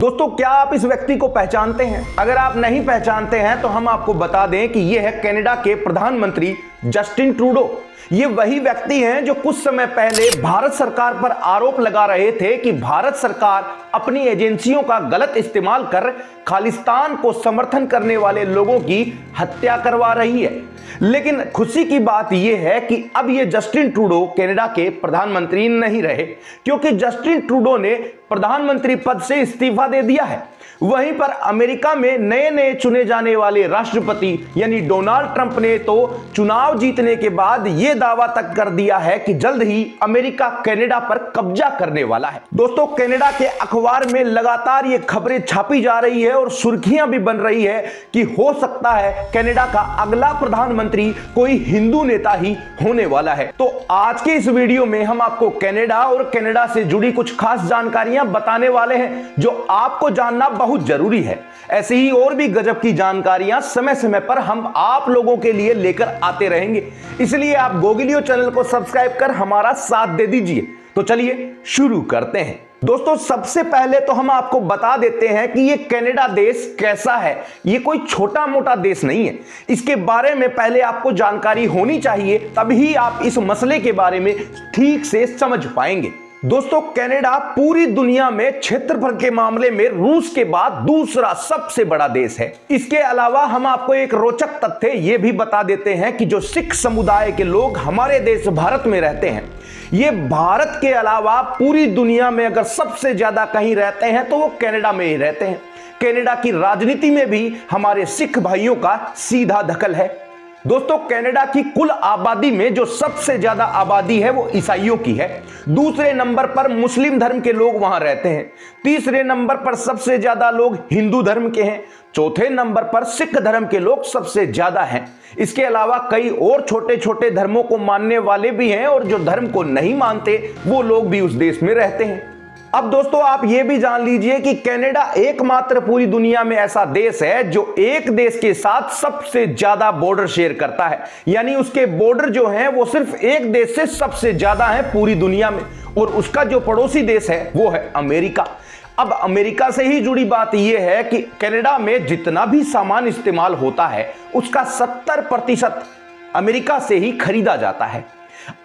दोस्तों, क्या आप इस व्यक्ति को पहचानते हैं? अगर आप नहीं पहचानते हैं तो हम आपको बता दें कि यह है कनाडा के प्रधानमंत्री जस्टिन ट्रूडो। ये वही व्यक्ति हैं जो कुछ समय पहले भारत सरकार पर आरोप लगा रहे थे कि भारत सरकार अपनी एजेंसियों का गलत इस्तेमाल कर खालिस्तान को समर्थन करने वाले लोगों की हत्या करवा रही है। लेकिन खुशी की बात यह है कि अब ये जस्टिन ट्रूडो कनाडा के प्रधानमंत्री नहीं रहे, क्योंकि जस्टिन ट्रूडो ने प्रधानमंत्री पद से इस्तीफा दे दिया है। वहीं पर अमेरिका में नए नए चुने जाने वाले राष्ट्रपति यानी डोनाल्ड ट्रंप ने तो चुनाव जीतने के बाद यह दावा तक कर दिया है कि जल्द ही अमेरिका कनाडा पर कब्जा करने वाला है। दोस्तों, कनाडा के अखबार में लगातार ये खबरें छापी जा रही है और सुर्खियां भी बन रही है कि हो सकता है कनाडा का अगला प्रधानमंत्री कोई हिंदू नेता ही होने वाला है। तो आज के इस वीडियो में हम आपको कनाडा और कनाडा से जुड़ी कुछ खास जानकारियां बताने वाले हैं जो आपको जानना बहुत जरूरी है। ऐसे ही और भी गजब की जानकारियां समय समय पर हम आप लोगों के लिए लेकर आते रहेंगे, इसलिए आप गोगिलियो चैनल को सब्सक्राइब कर हमारा साथ दे दीजिए। तो चलिए शुरू करते हैं। दोस्तों, सबसे पहले तो हम आपको बता देते हैं कि ये कनाडा देश कैसा है। ये कोई छोटा मोटा देश नहीं है। इसके बारे में पहले आपको जानकारी होनी चाहिए, तभी आप इस मसले के बारे में ठीक से समझ पाएंगे। दोस्तों, कनाडा पूरी दुनिया में क्षेत्रफल के मामले में रूस के बाद दूसरा सबसे बड़ा देश है। इसके अलावा हम आपको एक रोचक तथ्य ये भी बता देते हैं कि जो सिख समुदाय के लोग हमारे देश भारत में रहते हैं, ये भारत के अलावा पूरी दुनिया में अगर सबसे ज्यादा कहीं रहते हैं तो वो कनाडा में ही रहते हैं। कनाडा की राजनीति में भी हमारे सिख भाइयों का सीधा दखल है। दोस्तों, कनाडा की कुल आबादी में जो सबसे ज्यादा आबादी है वो ईसाइयों की है। दूसरे नंबर पर मुस्लिम धर्म के लोग वहां रहते हैं। तीसरे नंबर पर सबसे ज्यादा लोग हिंदू धर्म के हैं। चौथे नंबर पर सिख धर्म के लोग सबसे ज्यादा हैं। इसके अलावा कई और छोटे छोटे धर्मों को मानने वाले भी हैं और जो धर्म को नहीं मानते वो लोग भी उस देश में रहते हैं। अब दोस्तों, आप ये भी जान लीजिए कि कनाडा एकमात्र पूरी दुनिया में ऐसा देश है जो एक देश के साथ सबसे ज्यादा बॉर्डर शेयर करता है। यानी उसके बॉर्डर जो हैं वो सिर्फ एक देश से सबसे ज्यादा है पूरी दुनिया में, और उसका जो पड़ोसी देश है वो है अमेरिका। अब अमेरिका से ही जुड़ी बात यह है कि कनाडा में जितना भी सामान इस्तेमाल होता है उसका 70% अमेरिका से ही खरीदा जाता है।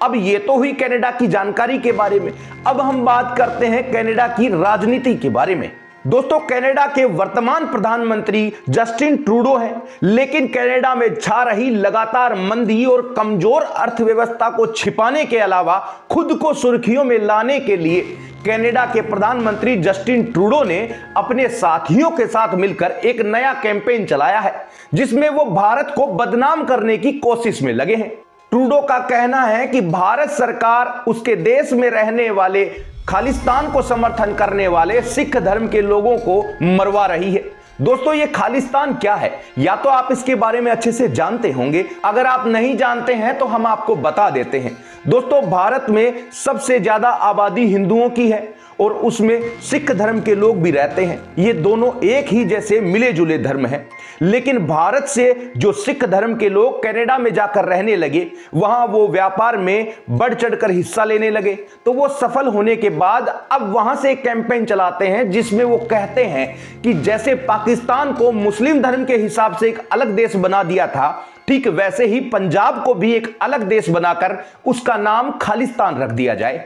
अब ये तो हुई कनाडा की जानकारी के बारे में। अब हम बात करते हैं कनाडा की राजनीति के बारे में। दोस्तों, कनाडा के वर्तमान प्रधानमंत्री जस्टिन ट्रूडो हैं, लेकिन कनाडा में छा रही लगातार मंदी और कमजोर अर्थव्यवस्था को छिपाने के अलावा खुद को सुर्खियों में लाने के लिए कनाडा के प्रधानमंत्री जस्टिन ट्रूडो ने अपने साथियों के साथ मिलकर एक नया कैंपेन चलाया है, जिसमें वो भारत को बदनाम करने की कोशिश में लगे हैं। ट्रूडो का कहना है कि भारत सरकार उसके देश में रहने वाले खालिस्तान को समर्थन करने वाले सिख धर्म के लोगों को मरवा रही है। दोस्तों, ये खालिस्तान क्या है? या तो आप इसके बारे में अच्छे से जानते होंगे, अगर आप नहीं जानते हैं तो हम आपको बता देते हैं। दोस्तों, भारत में सबसे ज्यादा आबादी हिंदुओं की है और उसमें सिख धर्म के लोग भी रहते हैं। ये दोनों एक ही जैसे मिले जुले धर्म हैं। लेकिन भारत से जो सिख धर्म के लोग कनाडा में जाकर रहने लगे, वहां वो व्यापार में बढ़ चढ़कर हिस्सा लेने लगे, तो वो सफल होने के बाद अब वहां से एक कैंपेन चलाते हैं जिसमें वो कहते हैं कि जैसे पाकिस्तान को मुस्लिम धर्म के हिसाब से एक अलग देश बना दिया था, ठीक वैसे ही पंजाब को भी एक अलग देश बनाकर उसका नाम खालिस्तान रख दिया जाए।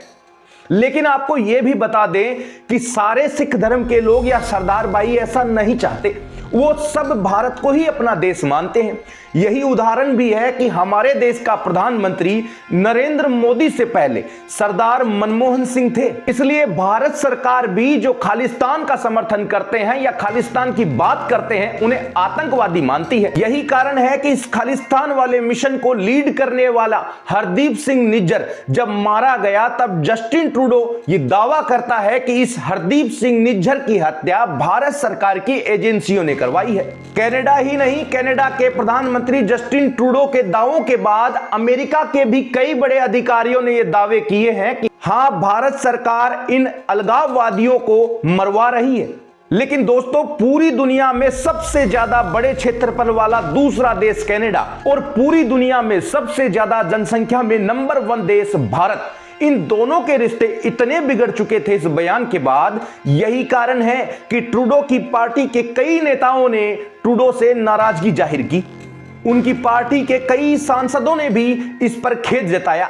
लेकिन आपको यह भी बता दें कि सारे सिख धर्म के लोग या सरदार भाई ऐसा नहीं चाहते। वो सब भारत को ही अपना देश मानते हैं। यही उदाहरण भी है कि हमारे देश का प्रधानमंत्री नरेंद्र मोदी से पहले सरदार मनमोहन सिंह थे। इसलिए भारत सरकार भी जो खालिस्तान का समर्थन करते हैं या खालिस्तान की बात करते हैं, उन्हें आतंकवादी मानती है। यही कारण है कि इस खालिस्तान वाले मिशन को लीड करने वाला हरदीप सिंह निज्जर जब मारा गया, तब जस्टिन ट्रूडो ये दावा करता है कि इस हरदीप सिंह निज्जर की हत्या भारत सरकार की एजेंसियों ने करवाई है। कनाडा ही नहीं, कनाडा के प्रधानमंत्री जस्टिन ट्रूडो के दावों के बाद अमेरिका के भी कई बड़े अधिकारियों ने यह दावे किए हैं कि हां, भारत सरकार इन अलगाववादियों को मरवा रही है। लेकिन दोस्तों, पूरी दुनिया में सबसे ज्यादा बड़े क्षेत्रफल वाला दूसरा देश कनाडा और पूरी दुनिया में सबसे ज्यादा जनसंख्या में नंबर 1 देश भारत, इन दोनों के रिश्ते इतने बिगड़ चुके थे इस बयान के बाद। यही कारण है कि ट्रूडो की पार्टी के कई नेताओं ने ट्रूडो से नाराजगी जाहिर की। उनकी पार्टी के कई सांसदों ने भी इस पर खेद जताया।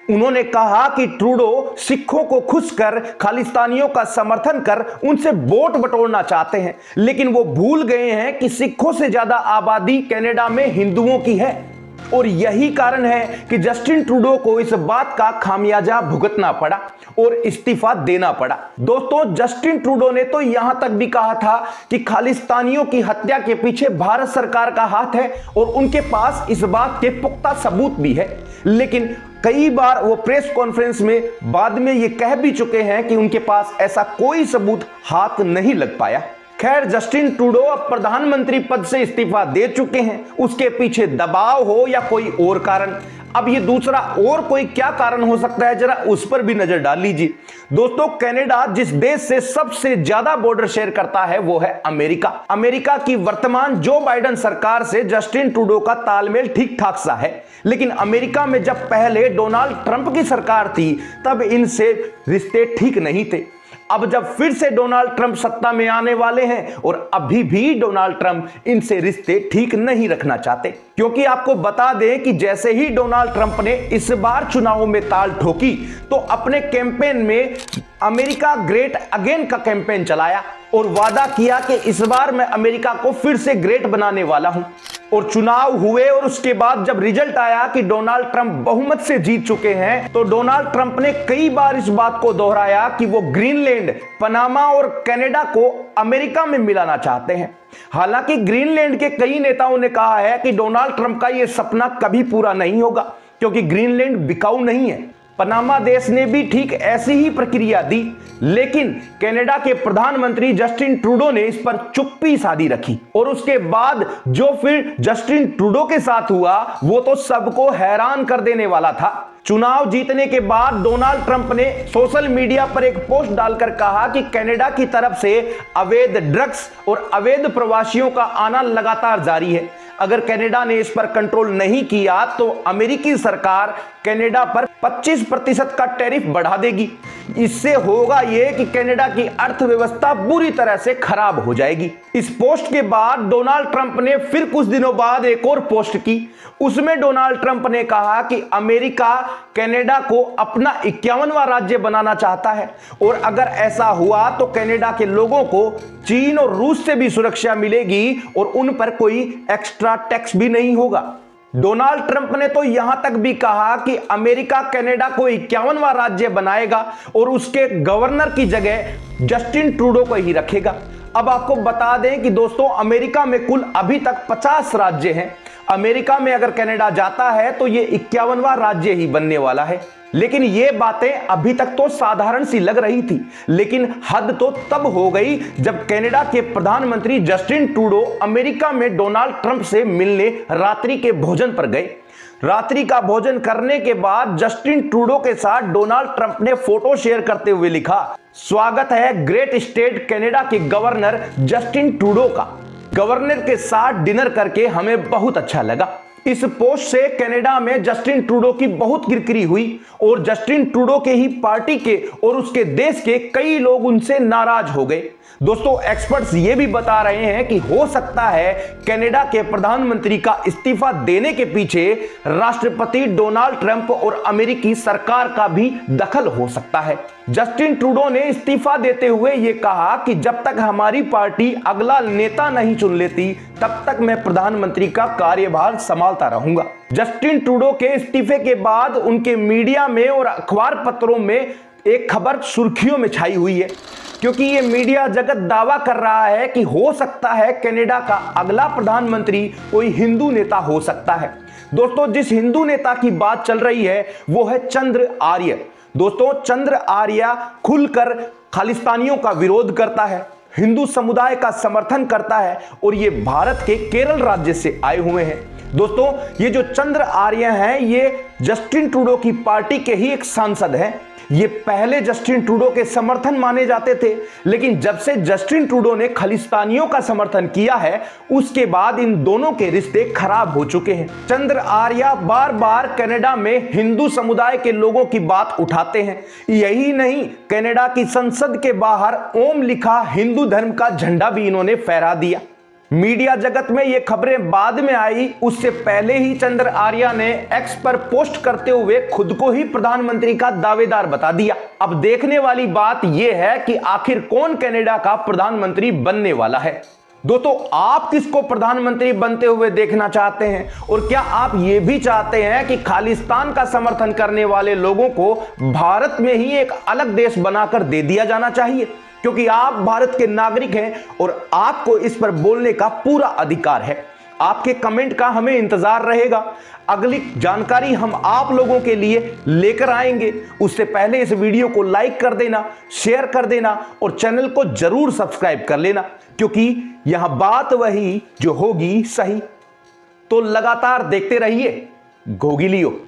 उन्होंने कहा कि ट्रूडो सिखों को खुश कर, खालिस्तानियों का समर्थन कर उनसे वोट बटोरना चाहते हैं, लेकिन वो भूल गए हैं कि सिखों से ज्यादा आबादी कनाडा में हिंदुओं की है। और यही कारण है कि जस्टिन ट्रूडो को इस बात का खामियाजा भुगतना पड़ा और इस्तीफा देना पड़ा। दोस्तों, जस्टिन ट्रूडो ने तो यहां तक भी कहा था कि खालिस्तानियों की हत्या के पीछे भारत सरकार का हाथ है और उनके पास इस बात के पुख्ता सबूत भी है। लेकिन कई बार वो प्रेस कॉन्फ्रेंस में बाद में ये कह भी चुके हैं कि उनके पास ऐसा कोई सबूत हाथ नहीं लग पाया। खैर, जस्टिन ट्रूडो अब प्रधानमंत्री पद से इस्तीफा दे चुके हैं। उसके पीछे दबाव हो या कोई और कारण, अब ये दूसरा और कोई क्या कारण हो सकता है, जरा उस पर भी नजर डाल लीजिए। दोस्तों, कनाडा जिस देश से सबसे ज्यादा बॉर्डर शेयर करता है वो है अमेरिका। अमेरिका की वर्तमान जो बाइडेन सरकार से जस्टिन ट्रूडो का तालमेल ठीक ठाक सा है, लेकिन अमेरिका में जब पहले डोनाल्ड ट्रंप की सरकार थी तब इनसे रिश्ते ठीक नहीं थे। अब जब फिर से डोनाल्ड ट्रंप सत्ता में आने वाले हैं और अभी भी डोनाल्ड ट्रंप इनसे रिश्ते ठीक नहीं रखना चाहते, क्योंकि आपको बता दें कि जैसे ही डोनाल्ड ट्रंप ने इस बार चुनावों में ताल ठोकी तो अपने कैंपेन में अमेरिका ग्रेट अगेन का कैंपेन चलाया और वादा किया कि इस बार मैं अमेरिका को फिर से ग्रेट बनाने वाला हूं। और चुनाव हुए और उसके बाद जब रिजल्ट आया कि डोनाल्ड ट्रंप बहुमत से जीत चुके हैं, तो डोनाल्ड ट्रंप ने कई बार इस बात को दोहराया कि वो ग्रीनलैंड, पनामा और कनाडा को अमेरिका में मिलाना चाहते हैं। हालांकि ग्रीनलैंड के कई नेताओं ने कहा है कि डोनाल्ड ट्रंप का यह सपना कभी पूरा नहीं होगा, क्योंकि ग्रीनलैंड बिकाऊ नहीं है। पनामा देश ने भी ठीक ऐसी ही प्रक्रिया दी, लेकिन कनाडा के प्रधानमंत्री जस्टिन ट्रूडो ने इस पर चुप्पी साधी रखी। और उसके बाद जो फिर जस्टिन ट्रूडो के साथ हुआ वो तो सबको हैरान कर देने वाला था। चुनाव जीतने के बाद डोनाल्ड ट्रंप ने सोशल मीडिया पर एक पोस्ट डालकर कहा कि कनाडा की तरफ से अवैध ड्रग्स और अवैध प्रवासियों का आना लगातार जारी है। अगर कनाडा ने इस पर कंट्रोल नहीं किया तो अमेरिकी सरकार कनाडा पर 25% का टैरिफ बढ़ा देगी। इससे होगा यह कि कनाडा की अर्थव्यवस्था बुरी तरह से खराब हो जाएगी। इस पोस्ट के बाद डोनाल्ड ट्रंप ने फिर कुछ दिनों बाद एक और पोस्ट की। उसमें डोनाल्ड ट्रंप ने कहा कि अमेरिका कनाडा को अपना 51वां राज्य बनाना चाहता है और अगर ऐसा हुआ तो कनाडा के लोगों को चीन और रूस से भी सुरक्षा मिलेगी और उन पर कोई एक्स्ट्रा टैक्स भी नहीं होगा। डोनाल्ड ट्रंप ने तो यहां तक भी कहा कि अमेरिका कनाडा को 51वां राज्य बनाएगा और उसके गवर्नर की जगह जस्टिन ट्रूडो को ही रखेगा। अब आपको बता दें कि दोस्तों, अमेरिका में कुल अभी तक 50 राज्य हैं। अमेरिका में अगर कनाडा जाता है तो ये 51वां राज्य ही बनने वाला है। लेकिन ये बातें अभी तक तो साधारण सी लग रही थी, लेकिन हद तो तब हो गई जब कनाडा के प्रधानमंत्री जस्टिन ट्रूडो अमेरिका में डोनाल्ड ट्रंप से मिलने रात्रि के भोजन पर गए। रात्रि का भोजन करने के बाद जस्टिन ट्रूडो के साथ डोनाल्ड ट्रंप ने फोटो शेयर करते हुए लिखा, स्वागत है ग्रेट स्टेट कनाडा के गवर्नर जस्टिन ट्रूडो का। गवर्नर के साथ डिनर करके हमें बहुत अच्छा लगा। इस पोस्ट से कनाडा में जस्टिन ट्रूडो की बहुत किरकिरी हुई और जस्टिन ट्रूडो के ही पार्टी के और उसके देश के कई लोग उनसे नाराज हो गए। दोस्तों, एक्सपर्ट्स ये भी बता रहे हैं कि हो सकता है कनाडा के प्रधानमंत्री का इस्तीफा देने के पीछे राष्ट्रपति डोनाल्ड ट्रंप और अमेरिकी सरकार का भी दखल हो सकता है। जस्टिन ट्रूडो ने इस्तीफा देते हुए यह कहा कि जब तक हमारी पार्टी अगला नेता नहीं चुन लेती तब तक मैं प्रधानमंत्री का कार्यभार संभालता रहूंगा। जस्टिन ट्रूडो के इस्तीफे के बाद उनके मीडिया में और अखबार पत्रों में एक खबर सुर्खियों में छाई हुई है, क्योंकि ये मीडिया जगत दावा कर रहा है कि हो सकता है कनाडा का अगला प्रधानमंत्री कोई हिंदू नेता हो सकता है। दोस्तों, जिस हिंदू नेता की बात चल रही है वो है चंद्र आर्य। दोस्तों, चंद्र आर्य खुलकर खालिस्तानियों का विरोध करता है, हिंदू समुदाय का समर्थन करता है और ये भारत के केरल राज्य से आए हुए हैं। दोस्तों, ये जो चंद्र आर्य हैं ये जस्टिन ट्रूडो की पार्टी के ही एक सांसद हैं। ये पहले जस्टिन ट्रूडो के समर्थन माने जाते थे, लेकिन जब से जस्टिन ट्रूडो ने खालिस्तानियों का समर्थन किया है उसके बाद इन दोनों के रिश्ते खराब हो चुके हैं। चंद्र आर्या बार बार कनाडा में हिंदू समुदाय के लोगों की बात उठाते हैं। यही नहीं, कनाडा की संसद के बाहर ओम लिखा हिंदू धर्म का झंडा भी इन्होंने फहरा दिया। मीडिया जगत में ये खबरें बाद में आई, उससे पहले ही चंद्र आर्या ने एक्स पर पोस्ट करते हुए खुद को ही प्रधानमंत्री का दावेदार बता दिया। अब देखने वाली बात यह है कि आखिर कौन कनाडा का प्रधानमंत्री बनने वाला है। दोस्तों, आप किसको प्रधानमंत्री बनते हुए देखना चाहते हैं? और क्या आप ये भी चाहते हैं कि खालिस्तान का समर्थन करने वाले लोगों को भारत में ही एक अलग देश बनाकर दे दिया जाना चाहिए? क्योंकि आप भारत के नागरिक हैं और आपको इस पर बोलने का पूरा अधिकार है। आपके कमेंट का हमें इंतजार रहेगा। अगली जानकारी हम आप लोगों के लिए लेकर आएंगे। उससे पहले इस वीडियो को लाइक कर देना, शेयर कर देना और चैनल को जरूर सब्सक्राइब कर लेना, क्योंकि यहां बात वही जो होगी सही। तो लगातार देखते रहिए गोगिलियो।